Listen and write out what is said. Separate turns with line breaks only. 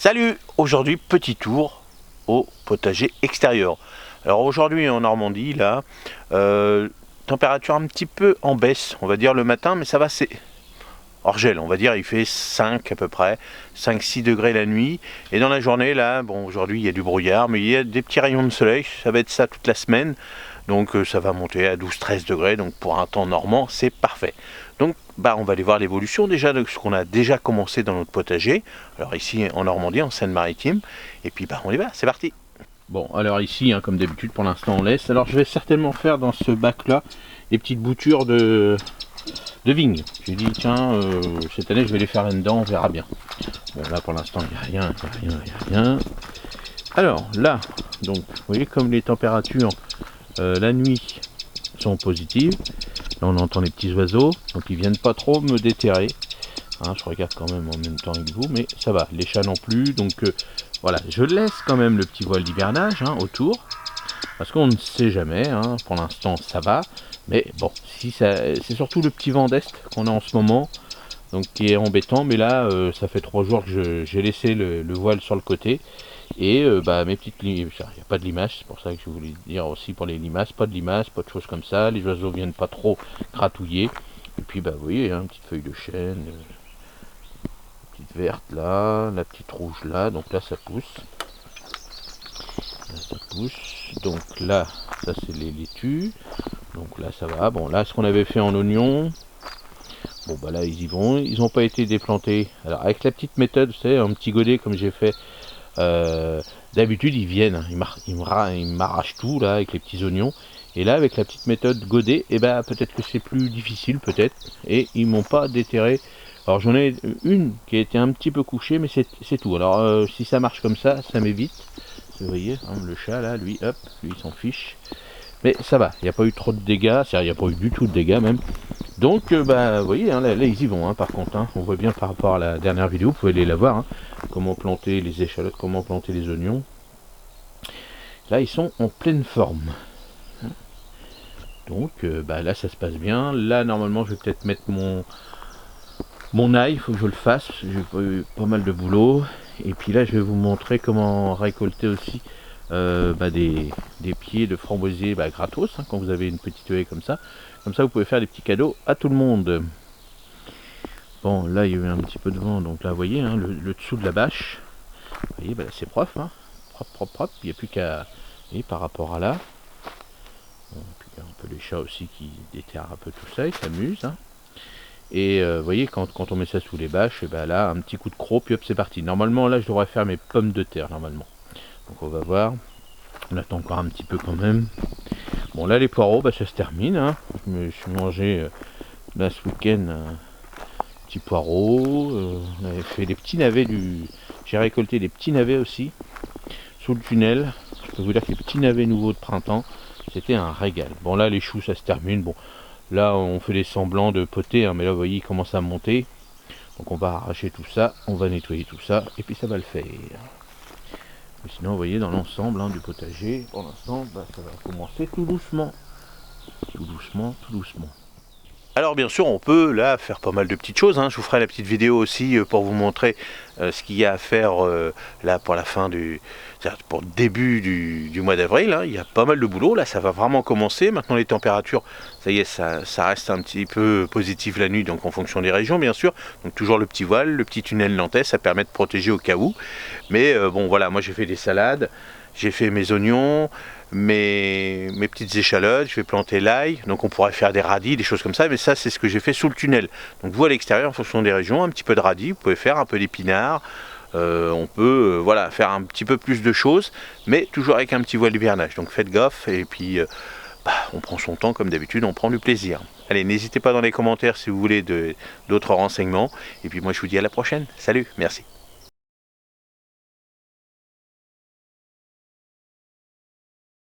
Salut! Aujourd'hui, petit tour au potager extérieur. Alors aujourd'hui en Normandie, là, température un petit peu en baisse, on va dire le matin, mais ça va, c'est hors gel, on va dire, il fait 5 à peu près, 5-6 degrés la nuit. Et dans la journée, là, bon, aujourd'hui il y a du brouillard, mais il y a des petits rayons de soleil, ça va être ça toute la semaine. Donc ça va monter à 12-13 degrés, donc pour un temps normand, c'est parfait. Donc on va aller voir l'évolution déjà de ce qu'on a déjà commencé dans notre potager. Alors ici en Normandie, en Seine-Maritime, et puis on y va, c'est parti. Bon, alors ici, comme d'habitude, pour l'instant on laisse. Alors je vais certainement faire dans ce bac-là des petites boutures de vignes. J'ai dit, tiens, cette année je vais les faire là-dedans, on verra bien. Bon, là pour l'instant il n'y a rien, il n'y a rien. Alors là, donc, vous voyez comme les températures la nuit sont positives. Là on entend les petits oiseaux, donc ils viennent pas trop me déterrer. Je regarde quand même en même temps avec vous, mais ça va, les chats non plus. Donc voilà, je laisse quand même le petit voile d'hivernage autour, parce qu'on ne sait jamais, pour l'instant ça va. Mais bon, si c'est surtout le petit vent d'est qu'on a en ce moment, donc qui est embêtant. Mais là, ça fait 3 jours que j'ai laissé le voile sur le côté. Et mes petites limaces, il n'y a pas de limaces, c'est pour ça que je voulais dire aussi pour les limaces, pas de limaces, pas de choses comme ça, les oiseaux viennent pas trop gratouiller. Et puis vous voyez, une petite feuille de chêne, petite verte là, la petite rouge là, donc là ça pousse. Là ça pousse, donc là, ça c'est les laitues, donc là ça va. Bon là ce qu'on avait fait en oignon, bon là ils y vont, ils n'ont pas été déplantés. Alors avec la petite méthode, vous savez, un petit godet comme j'ai fait, d'habitude ils viennent, ils m'arrachent tout là avec les petits oignons, et là avec la petite méthode godet, peut-être que c'est plus difficile peut-être, et ils m'ont pas déterré. Alors j'en ai une qui a été un petit peu couchée, mais c'est tout. Alors si ça marche comme ça m'évite. Vous voyez, le chat là, lui il s'en fiche, mais ça va, il n'y a pas eu trop de dégâts, il n'y a pas eu du tout de dégâts même. Donc vous voyez, là ils y vont, par contre, on voit bien par rapport à la dernière vidéo, vous pouvez aller la voir, comment planter les échalotes, comment planter les oignons. Là ils sont en pleine forme. Donc là ça se passe bien. Là normalement je vais peut-être mettre mon ail, il faut que je le fasse, j'ai eu pas mal de boulot. Et puis là je vais vous montrer comment récolter aussi des pieds de framboisier gratos, quand vous avez une petite haie comme ça vous pouvez faire des petits cadeaux à tout le monde. Bon là il y a eu un petit peu de vent, donc là vous voyez, le dessous de la bâche, vous voyez, c'est propre, propre, il n'y a plus qu'à, par rapport à là. Bon, puis il y a un peu les chats aussi qui déterrent un peu tout ça, ils s'amusent. Et vous voyez, quand on met ça sous les bâches, là un petit coup de croc, puis hop c'est parti. Normalement là je devrais faire mes pommes de terre normalement. Donc on va voir, on attend encore un petit peu quand même. Bon là les poireaux, ça se termine. Je me suis mangé là ce week-end petits poireaux. On avait fait des petits navets j'ai récolté des petits navets aussi sous le tunnel. Je peux vous dire que les petits navets nouveaux de printemps, c'était un régal. Bon là les choux ça se termine. Bon là on fait des semblants de poter, mais là vous voyez il commence à monter. Donc on va arracher tout ça, on va nettoyer tout ça, et puis ça va le faire. Mais sinon vous voyez dans l'ensemble du potager, pour l'instant ça va commencer tout doucement. Tout doucement. Alors bien sûr on peut là faire pas mal de petites choses, je vous ferai la petite vidéo aussi pour vous montrer ce qu'il y a à faire là pour la fin pour le début du mois d'avril. Il y a pas mal de boulot, là ça va vraiment commencer. Maintenant les températures, ça y est, ça reste un petit peu positif la nuit, donc en fonction des régions bien sûr. Donc toujours le petit voile, le petit tunnel nantais, ça permet de protéger au cas où. Mais bon voilà, moi j'ai fait des salades, j'ai fait mes oignons, mes petites échalotes, je vais planter l'ail, donc on pourrait faire des radis, des choses comme ça, mais ça c'est ce que j'ai fait sous le tunnel. Donc vous à l'extérieur, en fonction des régions, un petit peu de radis, vous pouvez faire un peu d'épinards, on peut faire un petit peu plus de choses, mais toujours avec un petit voile d'hivernage. Donc faites gaffe, et puis on prend son temps comme d'habitude, on prend du plaisir. Allez, n'hésitez pas dans les commentaires si vous voulez d'autres renseignements, et puis moi je vous dis à la prochaine. Salut, merci.